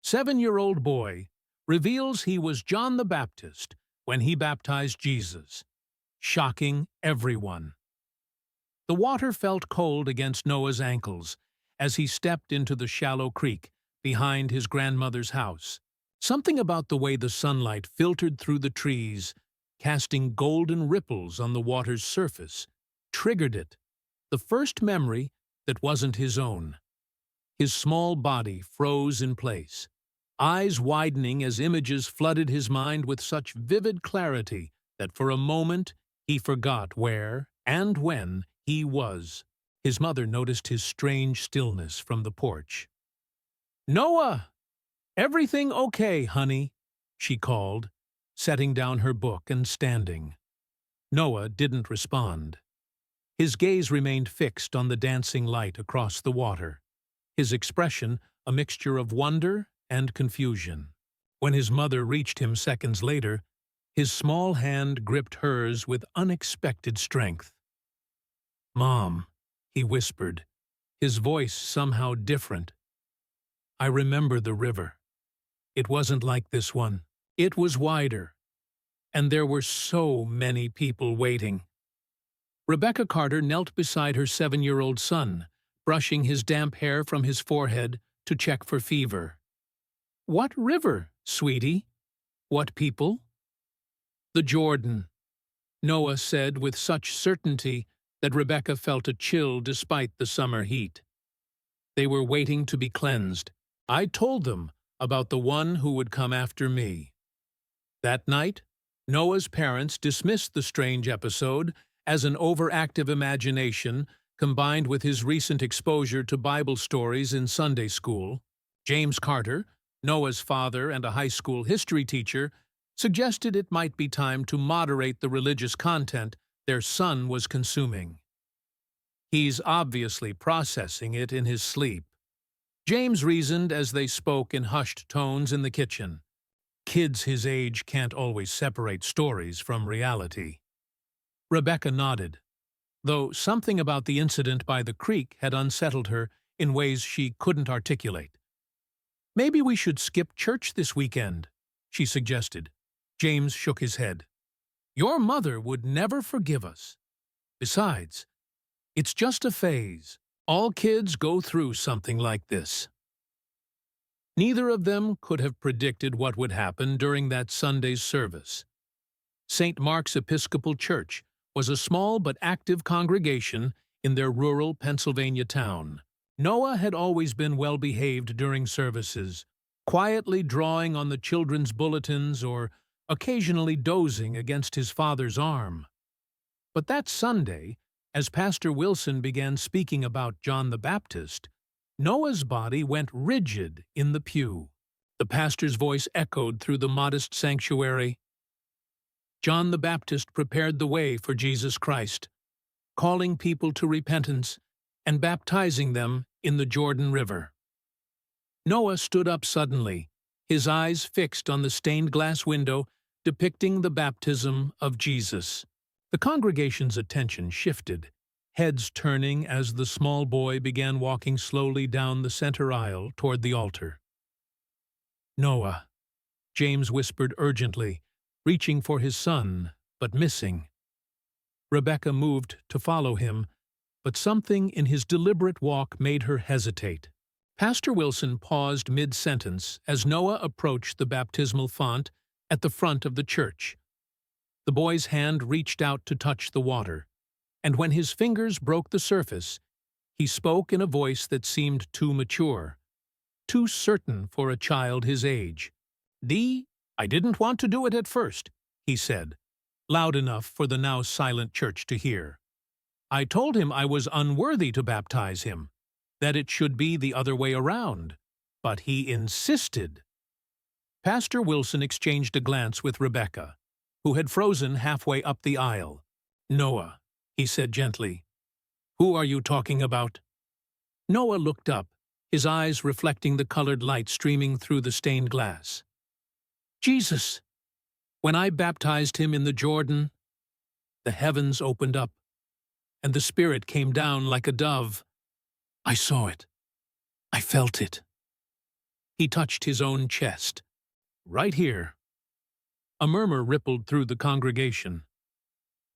7-year-old boy reveals he was John the Baptist when he baptized Jesus, shocking everyone. The water felt cold against Noah's ankles as he stepped into the shallow creek behind his grandmother's house. Something about the way the sunlight filtered through the trees, casting golden ripples on the water's surface, triggered it, the first memory that wasn't his own. His small body froze in place, eyes widening as images flooded his mind with such vivid clarity that for a moment he forgot where and when he was. His mother noticed his strange stillness from the porch. "Noah! Everything okay, honey?" she called, setting down her book and standing. Noah didn't respond. His gaze remained fixed on the dancing light across the water, his expression a mixture of wonder and confusion. When his mother reached him seconds later, his small hand gripped hers with unexpected strength. "Mom," he whispered, his voice somehow different. "I remember the river. It wasn't like this one. It was wider. And there were so many people waiting." Rebecca Carter knelt beside her 7-year-old son, brushing his damp hair from his forehead to check for fever. "What river, sweetie? What people?" "The Jordan," Noah said with such certainty that Rebecca felt a chill despite the summer heat. "They were waiting to be cleansed. I told them about the one who would come after me." That night, Noah's parents dismissed the strange episode as an overactive imagination combined with his recent exposure to Bible stories in Sunday school. James Carter, Noah's father and a high school history teacher, suggested it might be time to moderate the religious content their son was consuming. "He's obviously processing it in his sleep," James reasoned as they spoke in hushed tones in the kitchen. "Kids his age can't always separate stories from reality." Rebecca nodded, though something about the incident by the creek had unsettled her in ways she couldn't articulate. "Maybe we should skip church this weekend," she suggested. James shook his head. "Your mother would never forgive us. Besides, it's just a phase. All kids go through something like this." Neither of them could have predicted what would happen during that Sunday's service. St. Mark's Episcopal Church was a small but active congregation in their rural Pennsylvania town. Noah had always been well-behaved during services, quietly drawing on the children's bulletins or occasionally dozing against his father's arm. But that Sunday, as Pastor Wilson began speaking about John the Baptist, Noah's body went rigid in the pew. The pastor's voice echoed through the modest sanctuary. John the Baptist prepared the way for Jesus Christ, calling people to repentance and baptizing them in the Jordan River. Noah stood up suddenly, his eyes fixed on the stained glass window depicting the baptism of Jesus. The congregation's attention shifted, heads turning as the small boy began walking slowly down the center aisle toward the altar. "Noah," James whispered urgently, reaching for his son, but missing. Rebecca moved to follow him, but something in his deliberate walk made her hesitate. Pastor Wilson paused mid-sentence as Noah approached the baptismal font at the front of the church. The boy's hand reached out to touch the water, and when his fingers broke the surface, he spoke in a voice that seemed too mature, too certain for a child his age. "I didn't want to do it at first," he said, loud enough for the now silent church to hear. "I told him I was unworthy to baptize him, that it should be the other way around, but he insisted." Pastor Wilson exchanged a glance with Rebecca, who had frozen halfway up the aisle. "Noah," he said gently, "who are you talking about?" Noah looked up, his eyes reflecting the colored light streaming through the stained glass. "Jesus. When I baptized him in the Jordan, the heavens opened up, and the Spirit came down like a dove. I saw it. I felt it." He touched his own chest. Right here. A murmur rippled through the congregation.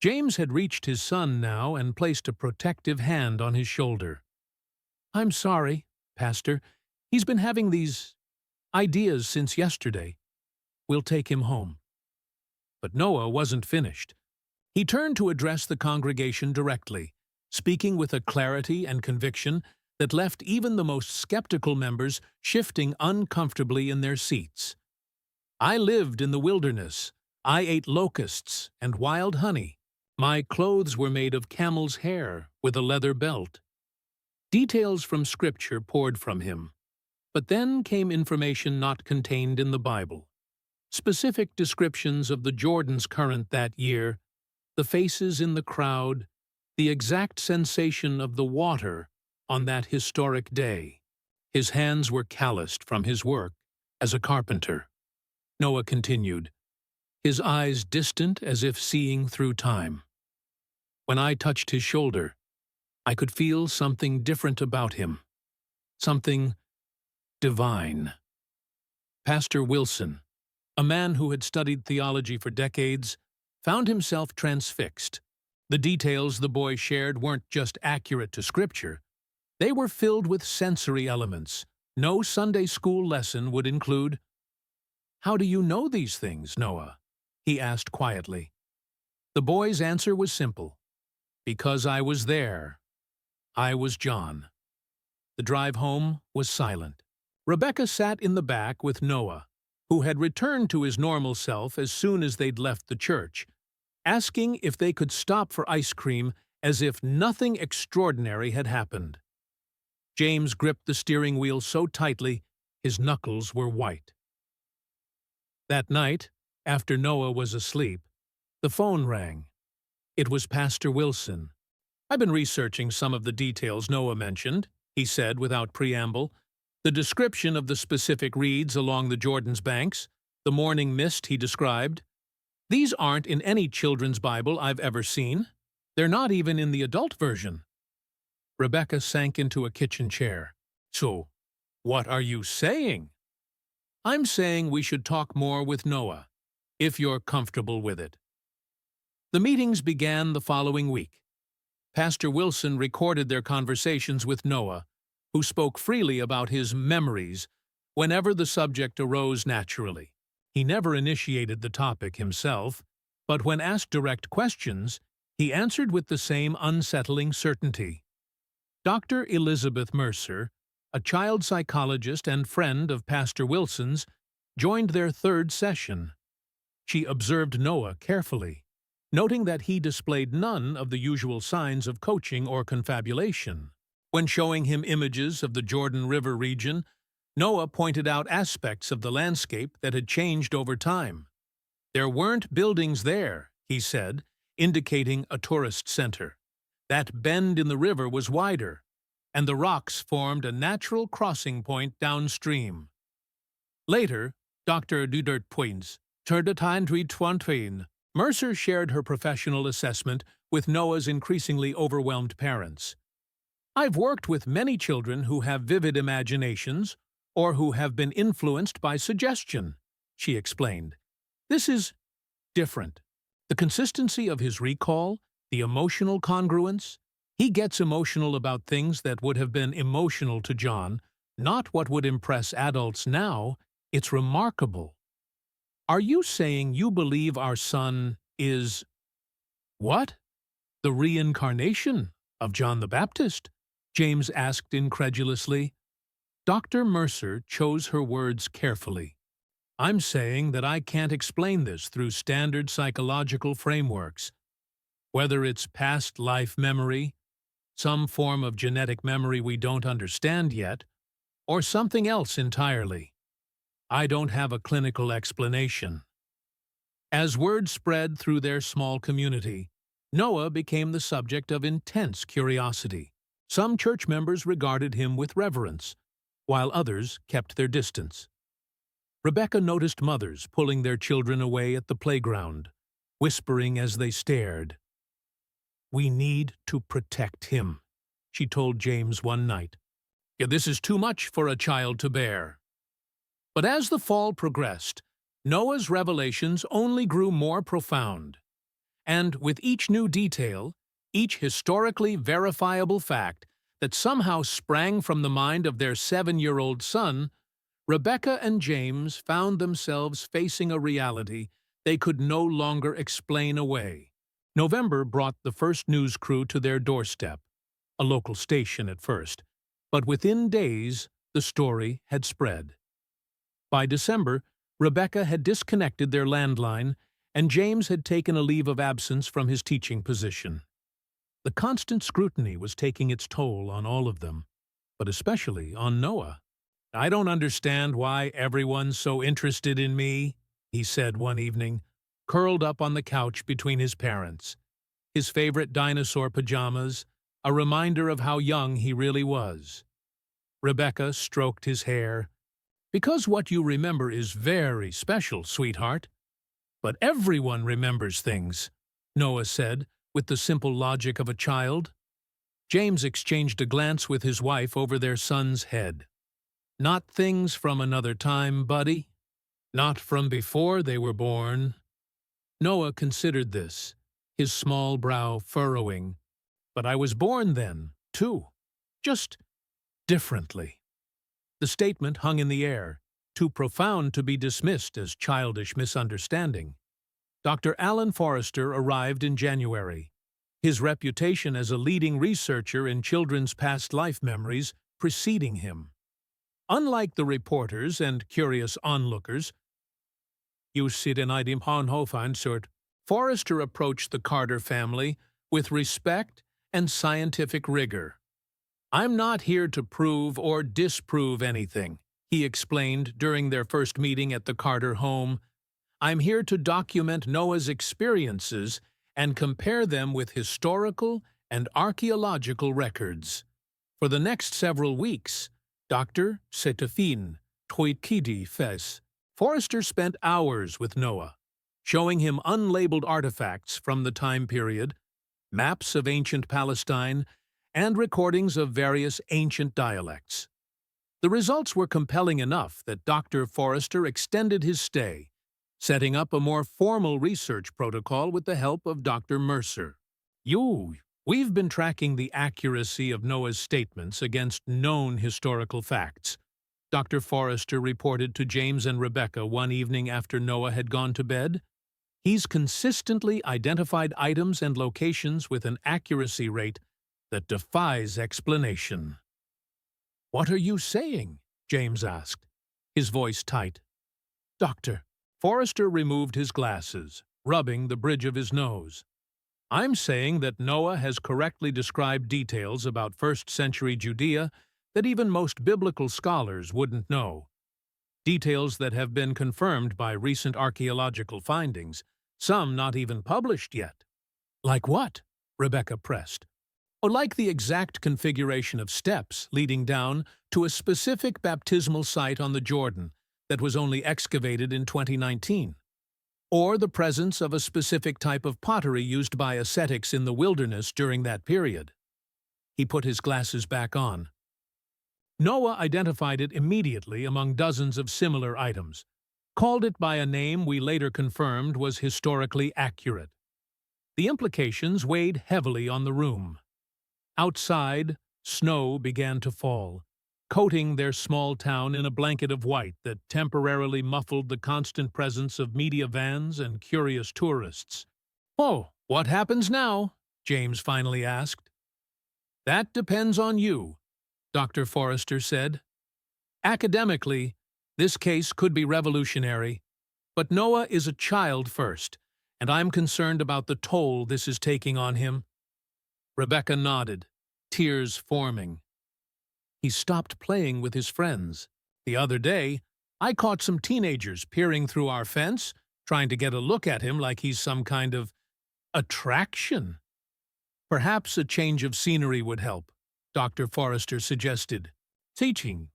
James had reached his son now and placed a protective hand on his shoulder. I'm sorry, Pastor. He's been having these ideas since yesterday. We'll take him home. But Noah wasn't finished. He turned to address the congregation directly, speaking with a clarity and conviction that left even the most skeptical members shifting uncomfortably in their seats. I lived in the wilderness. I ate locusts and wild honey. My clothes were made of camel's hair with a leather belt. Details from Scripture poured from him. But then came information not contained in the Bible. Specific descriptions of the Jordan's current that year, the faces in the crowd, the exact sensation of the water on that historic day. His hands were calloused from his work as a carpenter. Noah continued, his eyes distant as if seeing through time. When I touched his shoulder, I could feel something different about him, something divine. Pastor Wilson, a man who had studied theology for decades, found himself transfixed. The details the boy shared weren't just accurate to Scripture. They were filled with sensory elements no Sunday school lesson would include. How do you know these things, Noah? He asked quietly. The boy's answer was simple. Because I was there. I was John. The drive home was silent. Rebecca sat in the back with Noah, who had returned to his normal self as soon as they'd left the church, asking if they could stop for ice cream as if nothing extraordinary had happened. James gripped the steering wheel so tightly his knuckles were white. That night, after Noah was asleep, the phone rang. It was Pastor Wilson. I've been researching some of the details Noah mentioned, he said without preamble. The description of the specific reeds along the Jordan's banks, the morning mist he described. These aren't in any children's Bible I've ever seen. They're not even in the adult version. Rebecca sank into a kitchen chair. So, what are you saying? I'm saying we should talk more with Noah, if you're comfortable with it. The meetings began the following week. Pastor Wilson recorded their conversations with Noah, who spoke freely about his memories whenever the subject arose naturally. He never initiated the topic himself, but when asked direct questions, he answered with the same unsettling certainty. Dr. Elizabeth Mercer, a child psychologist and friend of Pastor Wilson's, joined their third session. She observed Noah carefully, noting that he displayed none of the usual signs of coaching or confabulation. When showing him images of the Jordan River region, Noah pointed out aspects of the landscape that had changed over time. There weren't buildings there, he said, indicating a tourist center. That bend in the river was wider, and the rocks formed a natural crossing point downstream. Later, Dr. Dudert Poins, Mercer shared her professional assessment with Noah's increasingly overwhelmed parents. I've worked with many children who have vivid imaginations or who have been influenced by suggestion, she explained. This is different. The consistency of his recall, the emotional congruence, he gets emotional about things that would have been emotional to John, not what would impress adults now. It's remarkable. Are you saying you believe our son is… What? The reincarnation of John the Baptist? James asked incredulously. Dr. Mercer chose her words carefully. I'm saying that I can't explain this through standard psychological frameworks. Whether it's past life memory, some form of genetic memory we don't understand yet, or something else entirely. I don't have a clinical explanation. As word spread through their small community, Noah became the subject of intense curiosity. Some church members regarded him with reverence, while others kept their distance. Rebecca noticed mothers pulling their children away at the playground, whispering as they stared. We need to protect him, she told James one night. Yeah, this is too much for a child to bear. But as the fall progressed, Noah's revelations only grew more profound. And with each new detail, each historically verifiable fact that somehow sprang from the mind of their 7-year-old son, Rebecca and James found themselves facing a reality they could no longer explain away. November brought the first news crew to their doorstep, a local station at first, but within days the story had spread. By December, Rebecca had disconnected their landline, and James had taken a leave of absence from his teaching position. The constant scrutiny was taking its toll on all of them, but especially on Noah. "I don't understand why everyone's so interested in me," he said one evening, curled up on the couch between his parents. His favorite dinosaur pajamas, a reminder of how young he really was. Rebecca stroked his hair. "Because what you remember is very special, sweetheart." "But everyone remembers things," Noah said, with the simple logic of a child. James exchanged a glance with his wife over their son's head. "Not things from another time, buddy. Not from before they were born." Noah considered this, his small brow furrowing. "But I was born then, too. Just differently." The statement hung in the air, too profound to be dismissed as childish misunderstanding. Dr. Alan Forrester arrived in January, his reputation as a leading researcher in children's past life memories preceding him. Unlike the reporters and curious onlookers, Forrester approached the Carter family with respect and scientific rigor. "I'm not here to prove or disprove anything," he explained during their first meeting at the Carter home. "I'm here to document Noah's experiences and compare them with historical and archaeological records." For the next several weeks, Dr. Setefin Toikidi Fes, Forrester spent hours with Noah, showing him unlabeled artifacts from the time period, maps of ancient Palestine, and recordings of various ancient dialects. The results were compelling enough that Dr. Forrester extended his stay, setting up a more formal research protocol with the help of Dr. Mercer. "We've been tracking the accuracy of Noah's statements against known historical facts," Dr. Forrester reported to James and Rebecca one evening after Noah had gone to bed. "He's consistently identified items and locations with an accuracy rate that defies explanation." "What are you saying?" James asked, his voice tight. "Doctor," Forrester removed his glasses, rubbing the bridge of his nose. "I'm saying that Noah has correctly described details about first-century Judea that even most biblical scholars wouldn't know. Details that have been confirmed by recent archaeological findings, some not even published yet." "Like what?" Rebecca pressed. "Oh, like the exact configuration of steps leading down to a specific baptismal site on the Jordan that was only excavated in 2019. Or the presence of a specific type of pottery used by ascetics in the wilderness during that period." He put his glasses back on. "Noah identified it immediately among dozens of similar items, called it by a name we later confirmed was historically accurate. The implications weighed heavily on the room. Outside, snow began to fall, coating their small town in a blanket of white that temporarily muffled the constant presence of media vans and curious tourists. "Oh, what happens now?" James finally asked. "That depends on you," Dr. Forrester said. "Academically, this case could be revolutionary, but Noah is a child first, and I'm concerned about the toll this is taking on him." Rebecca nodded, tears forming. "He stopped playing with his friends. The other day, I caught some teenagers peering through our fence, trying to get a look at him like he's some kind of attraction." "Perhaps a change of scenery would help," Dr. Forrester suggested. "Teaching.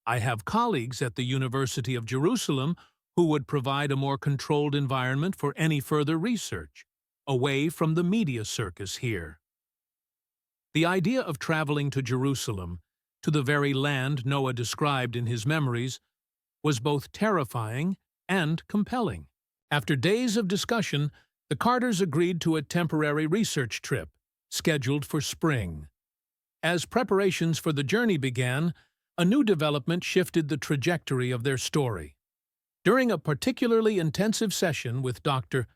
I have colleagues at the University of Jerusalem who would provide a more controlled environment for any further research, away from the media circus here." The idea of traveling to Jerusalem, to the very land Noah described in his memories, was both terrifying and compelling. After days of discussion, the Carters agreed to a temporary research trip, scheduled for spring. As preparations for the journey began, a new development shifted the trajectory of their story. During a particularly intensive session with Dr.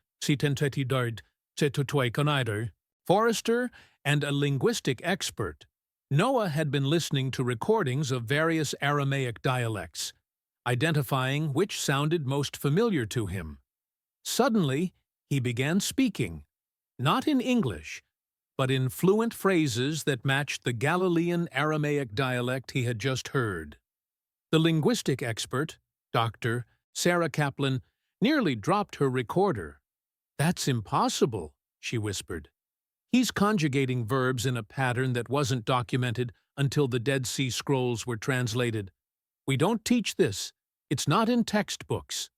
Forrester and a linguistic expert, Noah had been listening to recordings of various Aramaic dialects, identifying which sounded most familiar to him. Suddenly, he began speaking, not in English, but in fluent phrases that matched the Galilean Aramaic dialect he had just heard. The linguistic expert, Dr. Sarah Kaplan, nearly dropped her recorder. "That's impossible," she whispered. "He's conjugating verbs in a pattern that wasn't documented until the Dead Sea Scrolls were translated. We don't teach this. It's not in textbooks."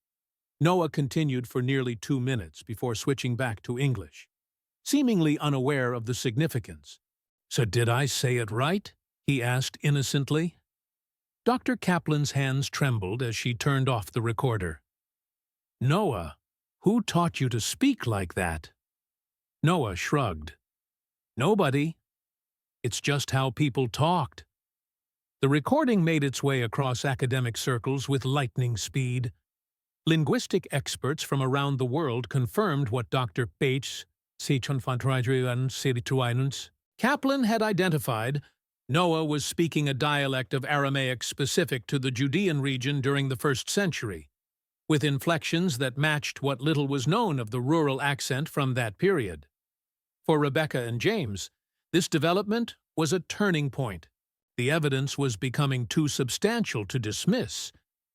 Noah continued for nearly 2 minutes before switching back to English, seemingly unaware of the significance. "So did I say it right?" he asked innocently. Dr. Kaplan's hands trembled as she turned off the recorder. "Noah, who taught you to speak like that?" Noah shrugged. "Nobody. It's just how people talked." The recording made its way across academic circles with lightning speed. Linguistic experts from around the world confirmed what Dr. Kaplan had identified. Noah was speaking a dialect of Aramaic specific to the Judean region during the 1st century, with inflections that matched what little was known of the rural accent from that period. For Rebecca and James, this development was a turning point. The evidence was becoming too substantial to dismiss,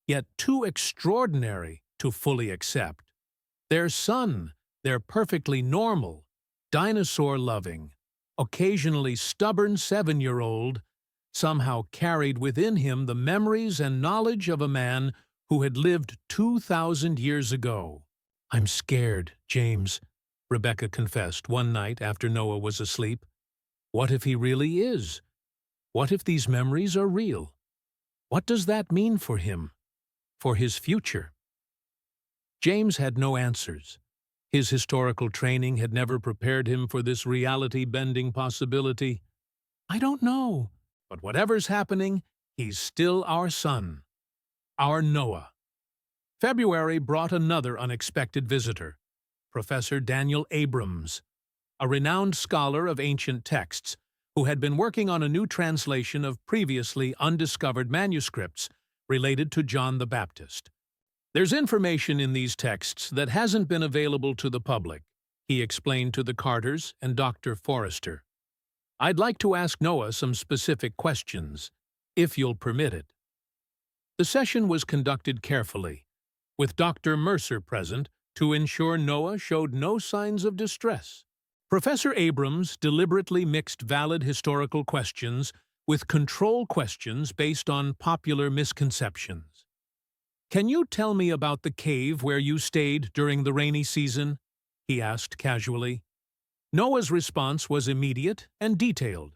yet too extraordinary to fully accept. Their son, their perfectly normal, dinosaur-loving, occasionally stubborn 7-year-old, somehow carried within him the memories and knowledge of a man who had lived 2,000 years ago. "I'm scared, James," Rebecca confessed one night after Noah was asleep. "What if he really is? What if these memories are real? What does that mean for him? For his future?" James had no answers. His historical training had never prepared him for this reality-bending possibility. "I don't know, but whatever's happening, he's still our son. Our Noah." February brought another unexpected visitor, Professor Daniel Abrams, a renowned scholar of ancient texts who had been working on a new translation of previously undiscovered manuscripts related to John the Baptist. "There's information in these texts that hasn't been available to the public," he explained to the Carters and Dr. Forrester. "I'd like to ask Noah some specific questions, if you'll permit it." The session was conducted carefully, with Dr. Mercer present to ensure Noah showed no signs of distress. Professor Abrams deliberately mixed valid historical questions with control questions based on popular misconceptions. "Can you tell me about the cave where you stayed during the rainy season?" he asked casually. Noah's response was immediate and detailed.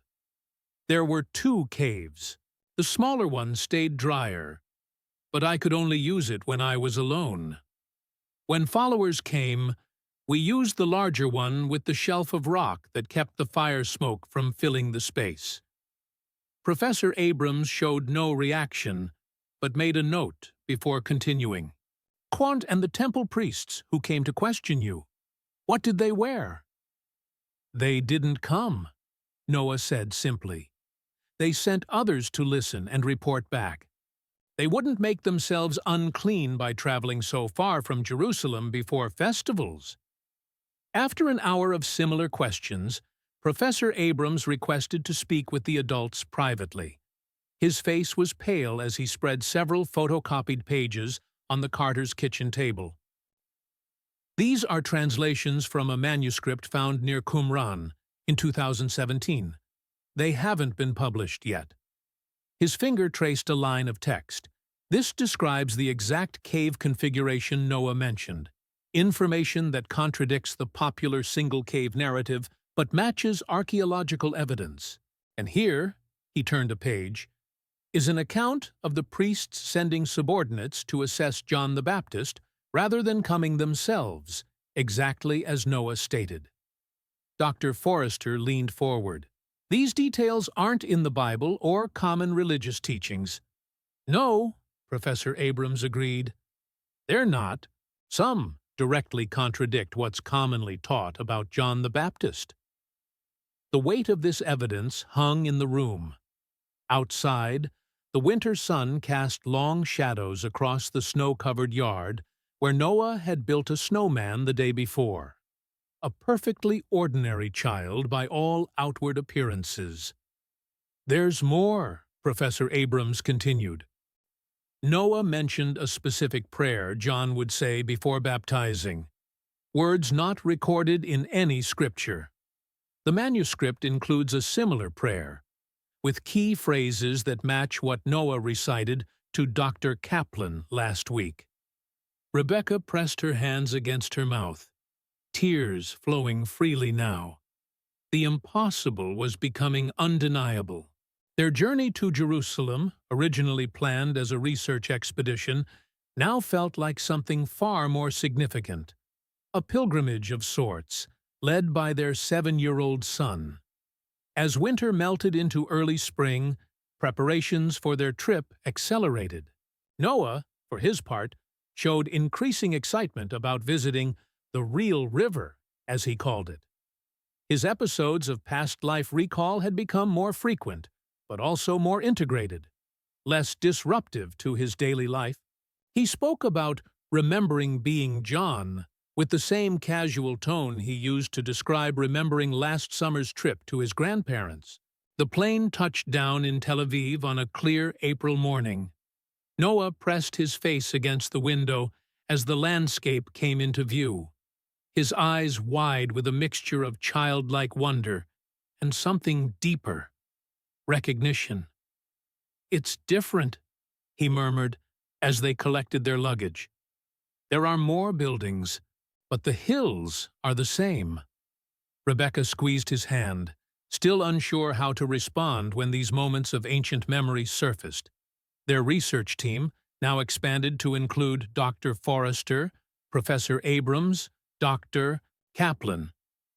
"There were 2 caves. The smaller one stayed drier, but I could only use it when I was alone. When followers came, we used the larger one with the shelf of rock that kept the fire smoke from filling the space." Professor Abrams showed no reaction, but made a note before continuing. "Quant and the temple priests who came to question you, what did they wear?" "They didn't come," Noah said simply. "They sent others to listen and report back. They wouldn't make themselves unclean by traveling so far from Jerusalem before festivals." After an hour of similar questions, Professor Abrams requested to speak with the adults privately. His face was pale as he spread several photocopied pages on the Carters' kitchen table. "These are translations from a manuscript found near Qumran in 2017. They haven't been published yet." His finger traced a line of text. "This describes the exact cave configuration Noah mentioned, information that contradicts the popular single-cave narrative but matches archaeological evidence. And here," he turned a page, is an account of the priests sending subordinates to assess John the Baptist rather than coming themselves, exactly as Noah stated. Dr. Forrester leaned forward. These details aren't in the Bible or common religious teachings. No, Professor Abrams agreed. They're not. Some directly contradict what's commonly taught about John the Baptist. The weight of this evidence hung in the room. Outside, the winter sun cast long shadows across the snow-covered yard where Noah had built a snowman the day before. A perfectly ordinary child by all outward appearances. There's more, Professor Abrams continued. Noah mentioned a specific prayer John would say before baptizing, words not recorded in any scripture. The manuscript includes a similar prayer, with key phrases that match what Noah recited to Dr. Kaplan last week. Rebecca pressed her hands against her mouth, tears flowing freely now. The impossible was becoming undeniable. Their journey to Jerusalem, originally planned as a research expedition, now felt like something far more significant. A pilgrimage of sorts, led by their 7-year-old son. As winter melted into early spring, preparations for their trip accelerated. Noah, for his part, showed increasing excitement about visiting the real river, as he called it. His episodes of past life recall had become more frequent, but also more integrated, less disruptive to his daily life. He spoke about remembering being John with the same casual tone he used to describe remembering last summer's trip to his grandparents. The plane touched down in Tel Aviv on a clear April morning. Noah pressed his face against the window as the landscape came into view, his eyes wide with a mixture of childlike wonder and something deeper, recognition. "It's different," he murmured as they collected their luggage. "There are more buildings, but the hills are the same." Rebecca squeezed his hand, still unsure how to respond when these moments of ancient memory surfaced. Their research team, now expanded to include Dr. Forrester, Professor Abrams, Dr. Kaplan,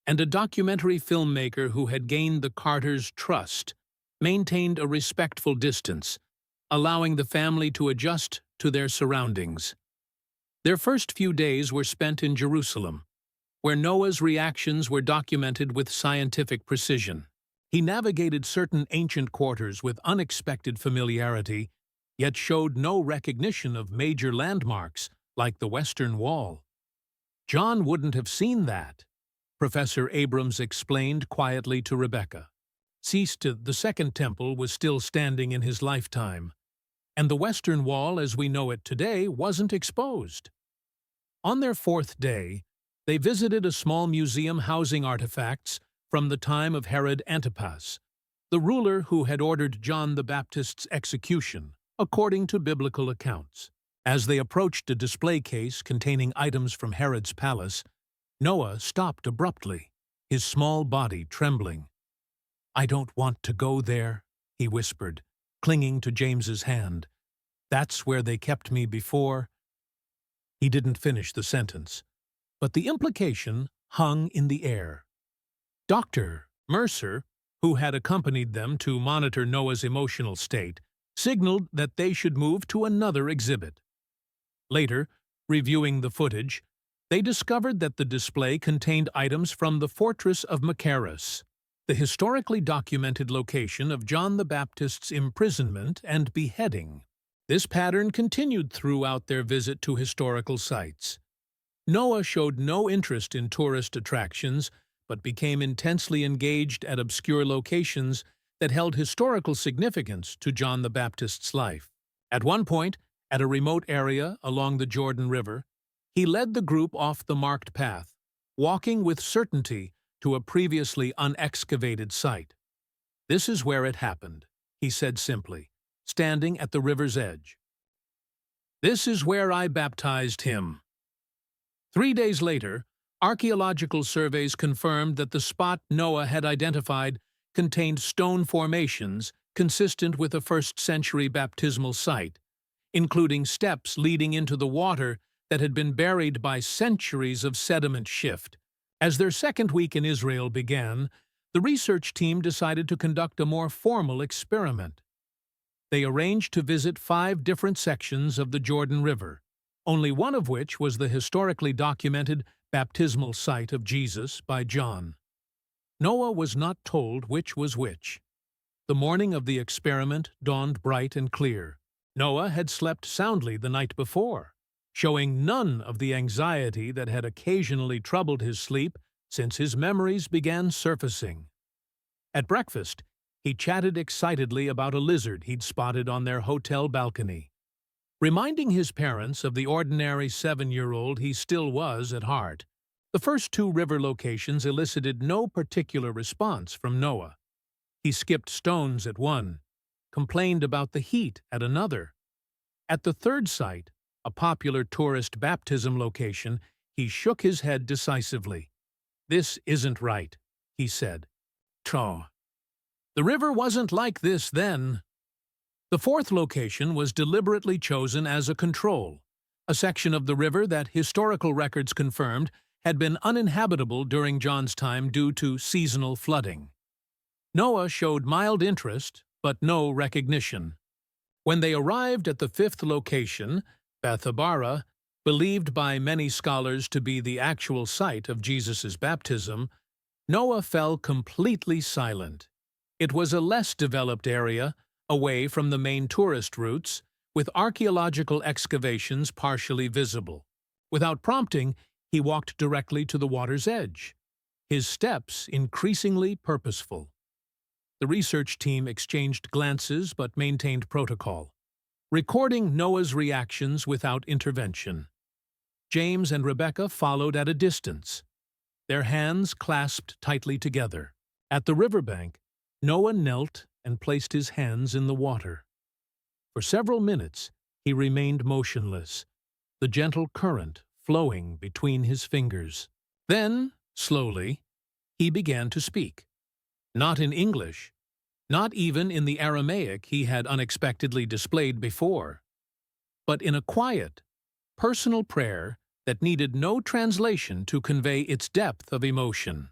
and a documentary filmmaker who had gained the Carters' trust, maintained a respectful distance, allowing the family to adjust to their surroundings. Their first few days were spent in Jerusalem, where Noah's reactions were documented with scientific precision. He navigated certain ancient quarters with unexpected familiarity, yet showed no recognition of major landmarks like the Western Wall. John wouldn't have seen that, Professor Abrams explained quietly to Rebecca. The Second Temple was still standing in his lifetime, and the Western Wall as we know it today wasn't exposed. On their fourth day, they visited a small museum housing artifacts from the time of Herod Antipas, the ruler who had ordered John the Baptist's execution, according to biblical accounts. As they approached a display case containing items from Herod's palace, Noah stopped abruptly, his small body trembling. "I don't want to go there," he whispered, clinging to James's hand. "That's where they kept me before." He didn't finish the sentence, but the implication hung in the air. Dr. Mercer, who had accompanied them to monitor Noah's emotional state, signaled that they should move to another exhibit. Later, reviewing the footage, they discovered that the display contained items from the fortress of Machaerus, the historically documented location of John the Baptist's imprisonment and beheading. This pattern continued throughout their visit to historical sites. Noah showed no interest in tourist attractions, but became intensely engaged at obscure locations that held historical significance to John the Baptist's life. At one point, at a remote area along the Jordan River, he led the group off the marked path, walking with certainty to a previously unexcavated site. "This is where it happened," he said simply, standing at the river's edge. "This is where I baptized him." 3 days later, archaeological surveys confirmed that the spot Noah had identified contained stone formations consistent with a first-century baptismal site, including steps leading into the water that had been buried by centuries of sediment shift. As their second week in Israel began, the research team decided to conduct a more formal experiment. They arranged to visit 5 different sections of the Jordan River, only one of which was the historically documented baptismal site of Jesus by John. Noah was not told which was which. The morning of the experiment dawned bright and clear. Noah had slept soundly the night before, showing none of the anxiety that had occasionally troubled his sleep since his memories began surfacing. At breakfast, he chatted excitedly about a lizard he'd spotted on their hotel balcony, reminding his parents of the ordinary 7-year-old he still was at heart. The first 2 river locations elicited no particular response from Noah. He skipped stones at one, complained about the heat at another. At the third site, a popular tourist baptism location, he shook his head decisively. "This isn't right," he said. "Tch. The river wasn't like this then." The fourth location was deliberately chosen as a control, a section of the river that historical records confirmed had been uninhabitable during John's time due to seasonal flooding. Noah showed mild interest, but no recognition. When they arrived at the 5th location, Bethabara, believed by many scholars to be the actual site of Jesus' baptism, Noah fell completely silent. It was a less developed area, away from the main tourist routes, with archaeological excavations partially visible. Without prompting, he walked directly to the water's edge, his steps increasingly purposeful. The research team exchanged glances but maintained protocol, recording Noah's reactions without intervention. James and Rebecca followed at a distance, their hands clasped tightly together. At the riverbank, Noah knelt and placed his hands in the water. For several minutes, he remained motionless, the gentle current flowing between his fingers. Then, slowly, he began to speak. Not in English, not even in the Aramaic he had unexpectedly displayed before, but in a quiet, personal prayer that needed no translation to convey its depth of emotion.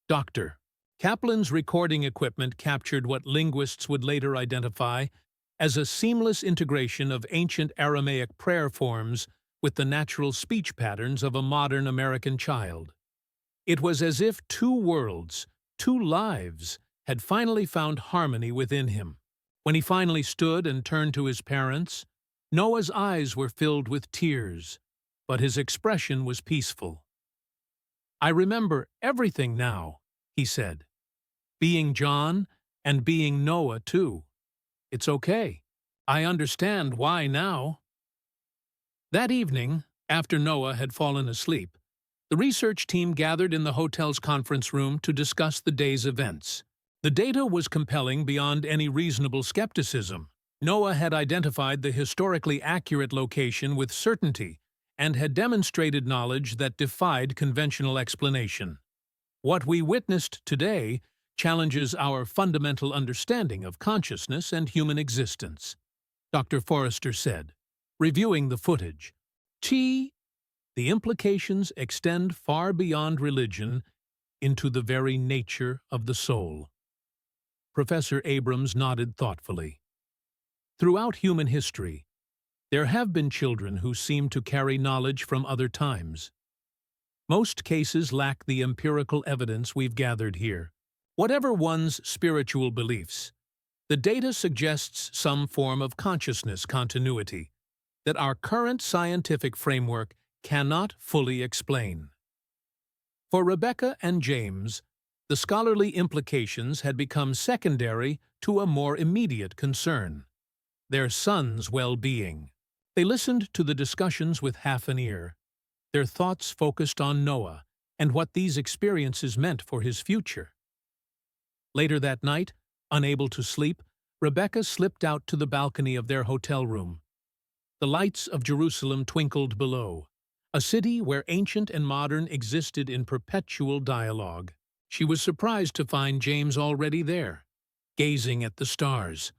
Dr. Kaplan's recording equipment captured what linguists would later identify as a seamless integration of ancient Aramaic prayer forms with the natural speech patterns of a modern American child. It was as if 2 worlds, 2 lives, had finally found harmony within him. When he finally stood and turned to his parents, Noah's eyes were filled with tears, but his expression was peaceful. "I remember everything now," he said. "Being John and being Noah, too. It's okay. I understand why now." That evening, after Noah had fallen asleep, the research team gathered in the hotel's conference room to discuss the day's events. The data was compelling beyond any reasonable skepticism. Noah had identified the historically accurate location with certainty and had demonstrated knowledge that defied conventional explanation. What we witnessed today challenges our fundamental understanding of consciousness and human existence, Dr. Forrester said, reviewing the footage. The implications extend far beyond religion into the very nature of the soul. Professor Abrams nodded thoughtfully. Throughout human history, there have been children who seem to carry knowledge from other times. Most cases lack the empirical evidence we've gathered here. Whatever one's spiritual beliefs, the data suggests some form of consciousness continuity that our current scientific framework cannot fully explain. For Rebecca and James, the scholarly implications had become secondary to a more immediate concern: their son's well-being. They listened to the discussions with half an ear, their thoughts focused on Noah and what these experiences meant for his future. Later that night, unable to sleep, Rebecca slipped out to the balcony of their hotel room. The lights of Jerusalem twinkled below, a city where ancient and modern existed in perpetual dialogue. She was surprised to find James already there, gazing at the stars.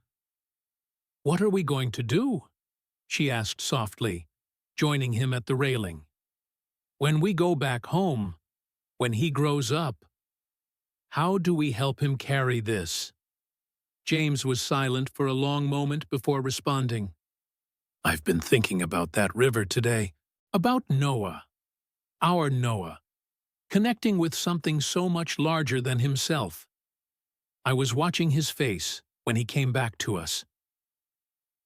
"What are we going to do?" she asked softly, joining him at the railing. "When we go back home, when he grows up, how do we help him carry this?" James was silent for a long moment before responding. "I've been thinking about that river today, about Noah, our Noah, connecting with something so much larger than himself. I was watching his face when he came back to us.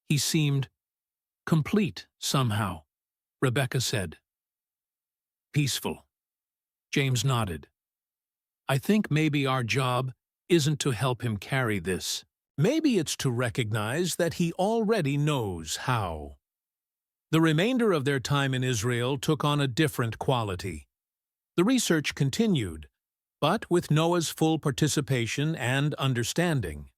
He seemed complete somehow," Rebecca said. "Peaceful." James nodded. "I think maybe our job isn't to help him carry this. Maybe it's to recognize that he already knows how." The remainder of their time in Israel took on a different quality. The research continued, but with Noah's full participation and understanding.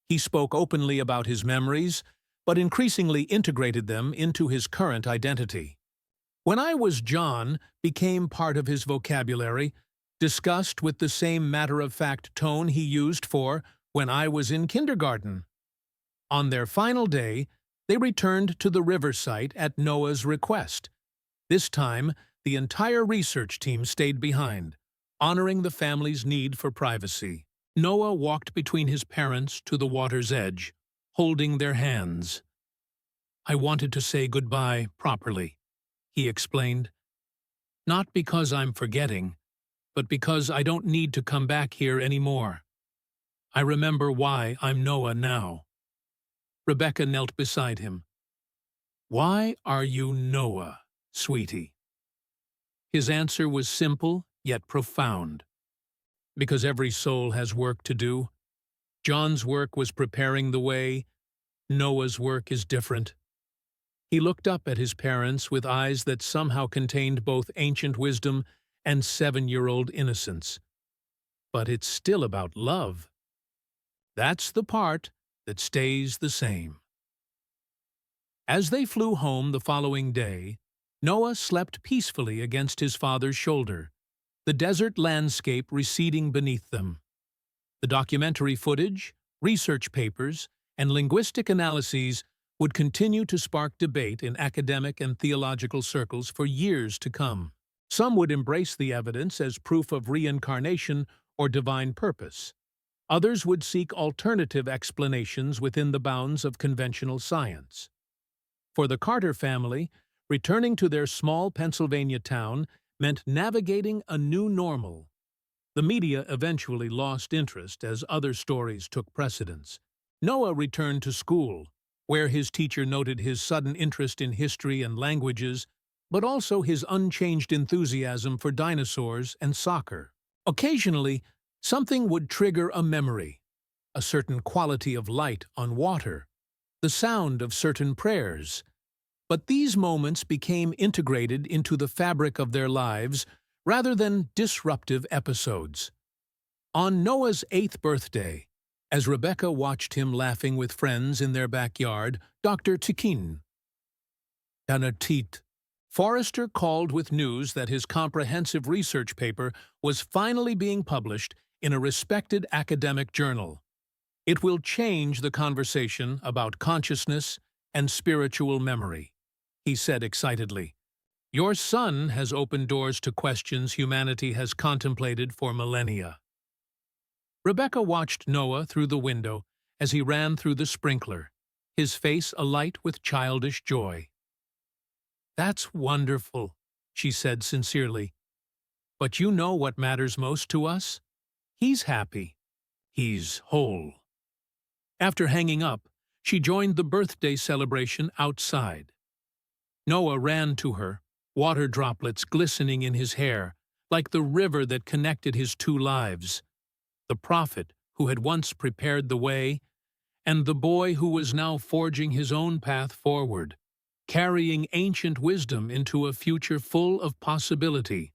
He spoke openly about his memories, but increasingly integrated them into his current identity. "When I was John" became part of his vocabulary, discussed with the same matter-of-fact tone he used for "when I was in kindergarten." On their final day, they returned to the river site at Noah's request. This time, the entire research team stayed behind, honoring the family's need for privacy. Noah walked between his parents to the water's edge, holding their hands. "I wanted to say goodbye properly," he explained. "Not because I'm forgetting, but because I don't need to come back here anymore. I remember why I'm Noah now." Rebecca knelt beside him. "Why are you Noah, sweetie?" His answer was simple yet profound. "Because every soul has work to do. John's work was preparing the way. Noah's work is different." He looked up at his parents with eyes that somehow contained both ancient wisdom and 7-year-old innocence. "But it's still about love. That's the part that stays the same." As they flew home the following day, Noah slept peacefully against his father's shoulder, the desert landscape receding beneath them. The documentary footage, research papers, and linguistic analyses would continue to spark debate in academic and theological circles for years to come. Some would embrace the evidence as proof of reincarnation or divine purpose. Others would seek alternative explanations within the bounds of conventional science. For the Carter family, returning to their small Pennsylvania town meant navigating a new normal. The media eventually lost interest as other stories took precedence. Noah returned to school, where his teacher noted his sudden interest in history and languages, but also his unchanged enthusiasm for dinosaurs and soccer. Occasionally, something would trigger a memory, a certain quality of light on water, the sound of certain prayers. But these moments became integrated into the fabric of their lives rather than disruptive episodes. On Noah's 8th birthday, as Rebecca watched him laughing with friends in their backyard, Dr. Tikin, Danatit, Forrester called with news that his comprehensive research paper was finally being published in a respected academic journal. "It will change the conversation about consciousness and spiritual memory," he said excitedly. "Your son has opened doors to questions humanity has contemplated for millennia." Rebecca watched Noah through the window as he ran through the sprinkler, his face alight with childish joy. "That's wonderful," she said sincerely. "But you know what matters most to us? He's happy. He's whole." After hanging up, she joined the birthday celebration outside. Noah ran to her, water droplets glistening in his hair, like the river that connected his two lives. The prophet who had once prepared the way, and the boy who was now forging his own path forward, carrying ancient wisdom into a future full of possibility.